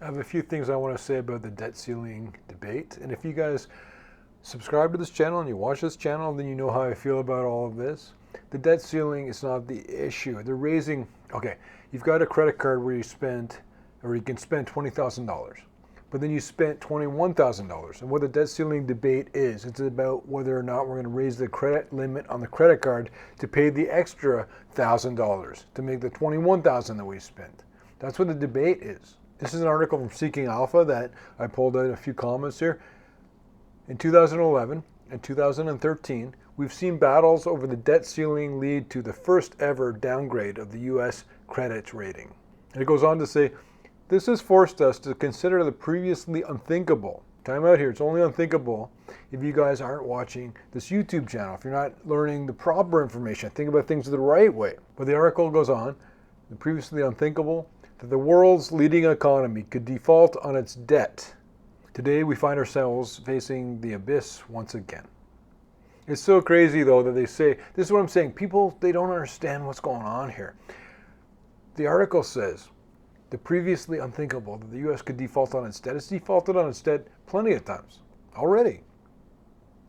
I have a few things I want to say about the debt ceiling debate. And if you guys subscribe to this channel and you watch this channel, then you know how I feel about all of this. The debt ceiling is not the issue. They're raising, okay, you've got a credit card where you can spend $20,000, but then you spent $21,000. And what the debt ceiling debate is, it's about whether or not we're going to raise the credit limit on the credit card to pay the extra $1,000 to make the $21,000 that we spent. That's what the debate is. This is an article from Seeking Alpha that I pulled out a few comments here. In 2011 and 2013, we've seen battles over the debt ceiling lead to the first ever downgrade of the U.S. credit rating. And it goes on to say, this has forced us to consider the previously unthinkable. Time out here, it's only unthinkable if you guys aren't watching this YouTube channel, if you're not learning the proper information, think about things the right way. But the article goes on, the previously unthinkable, that the world's leading economy could default on its debt. Today we find ourselves facing the abyss once again. It's so crazy though that they say, this is what I'm saying, people, they don't understand what's going on here. The article says, the previously unthinkable, that the U.S. could default on its debt. It's defaulted on its debt plenty of times already.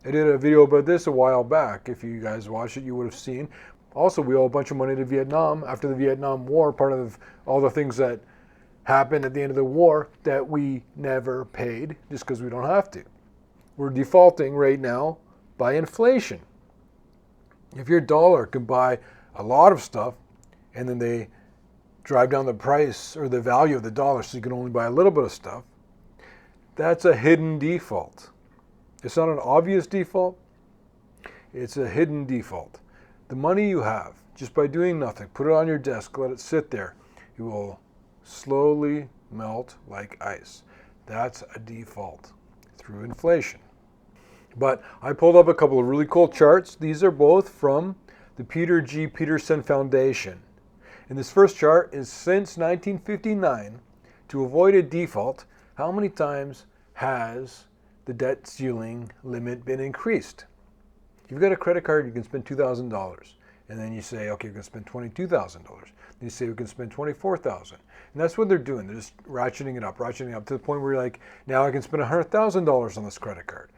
I did a video about this a while back. If you guys watched it, you would have seen. Also, we owe a bunch of money to Vietnam after the Vietnam War, part of all the things that happened at the end of the war that we never paid just because we don't have to. We're defaulting right now by inflation. If your dollar can buy a lot of stuff and then they drive down the price or the value of the dollar so you can only buy a little bit of stuff, that's a hidden default. It's not an obvious default, it's a hidden default. The money you have, just by doing nothing, put it on your desk, let it sit there, it will slowly melt like ice. That's a default through inflation. But I pulled up a couple of really cool charts. These are both from the Peter G. Peterson Foundation. And this first chart is since 1959, to avoid a default, how many times has the debt ceiling limit been increased? You've got a credit card, you can spend $2,000. And then you say, okay, we're going to spend $22,000. Then you say we can spend $24,000. And that's what they're doing. They're just ratcheting it up to the point where you're like, now I can spend $100,000 on this credit card.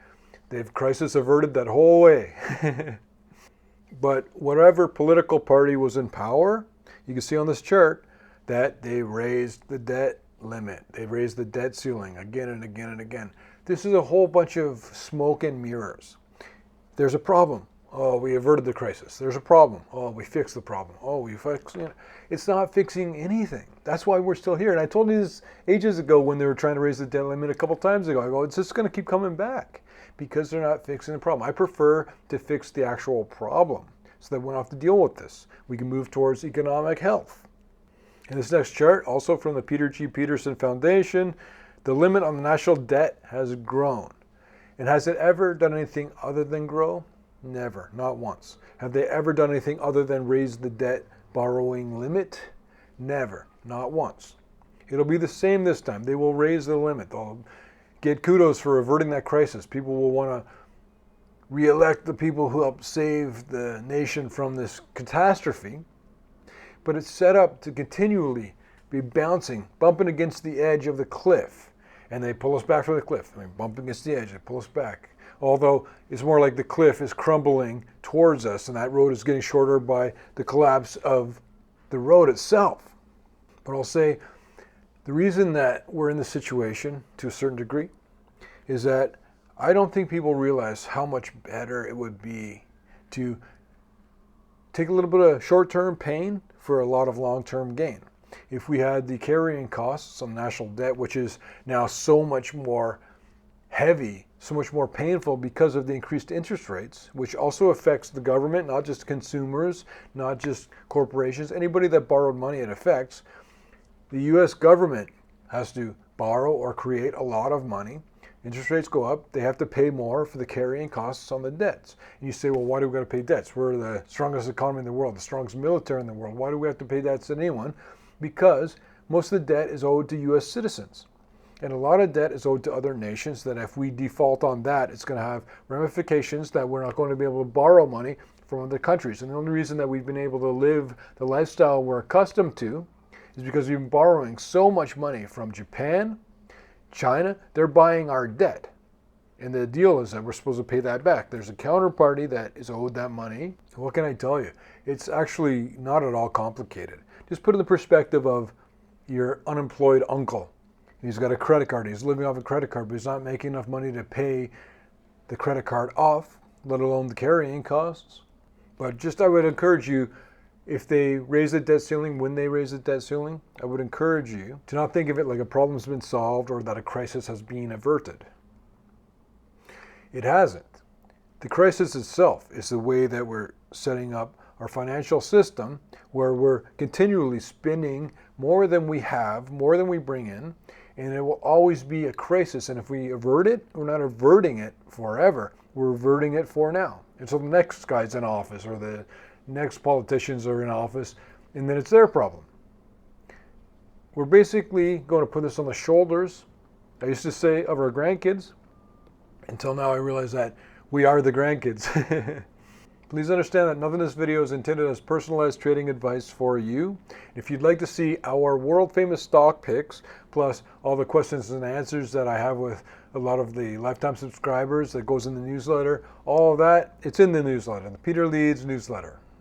They've crisis averted that whole way. But whatever political party was in power, you can see on this chart that they raised the debt limit. They raised the debt ceiling again and again and again. This is a whole bunch of smoke and mirrors. There's a problem. Oh, we averted the crisis. There's a problem. Oh, we fixed the problem. Oh, we fixed it. It's not fixing anything. That's why we're still here. And I told you this ages ago when they were trying to raise the debt limit a couple times ago. I go, it's just going to keep coming back because they're not fixing the problem. I prefer to fix the actual problem so that we don't have to deal with this. We can move towards economic health. In this next chart, also from the Peter G. Peterson Foundation, the limit on the national debt has grown. And has it ever done anything other than grow? Never, not once. Have they ever done anything other than raise the debt borrowing limit? Never, not once. It'll be the same this time. They will raise the limit. They'll get kudos for averting that crisis. People will want to re-elect the people who helped save the nation from this catastrophe. But it's set up to continually be bumping against the edge of the cliff. And they pull us back from the cliff. I mean, bump against the edge, they pull us back. Although it's more like the cliff is crumbling towards us and that road is getting shorter by the collapse of the road itself. But I'll say the reason that we're in this situation to a certain degree is that I don't think people realize how much better it would be to take a little bit of short-term pain for a lot of long-term gain. If we had the carrying costs on national debt, which is now so much more heavy, so much more painful because of the increased interest rates, which also affects the government, not just consumers, not just corporations, anybody that borrowed money it affects. The U.S. government has to borrow or create a lot of money. Interest rates go up, they have to pay more for the carrying costs on the debts. And you say, well, why do we got to pay debts? We're the strongest economy in the world, the strongest military in the world. Why do we have to pay debts to anyone? Because most of the debt is owed to U.S. citizens. And a lot of debt is owed to other nations that if we default on that, it's going to have ramifications that we're not going to be able to borrow money from other countries. And the only reason that we've been able to live the lifestyle we're accustomed to is because we've been borrowing so much money from Japan, China. They're buying our debt. And the deal is that we're supposed to pay that back. There's a counterparty that is owed that money. What can I tell you? It's actually not at all complicated. Just put in the perspective of your unemployed uncle. He's got a credit card. He's living off a credit card, but he's not making enough money to pay the credit card off, let alone the carrying costs. But just I would encourage you, if they raise the debt ceiling, when they raise the debt ceiling, I would encourage you to not think of it like a problem's been solved or that a crisis has been averted. It hasn't. The crisis itself is the way that we're setting up our financial system, where we're continually spending more than we have, more than we bring in, and it will always be a crisis. And if we avert it, we're not averting it forever. We're averting it for now. Until the next guy's in office or the next politicians are in office, and then it's their problem. We're basically going to put this on the shoulders, I used to say, of our grandkids. Until now I realize that we are the grandkids. Please understand that nothing in this video is intended as personalized trading advice for you. If you'd like to see our world famous stock picks, plus all the questions and answers that I have with a lot of the lifetime subscribers that goes in the newsletter, all of that, it's in the newsletter, the Peter Leeds newsletter.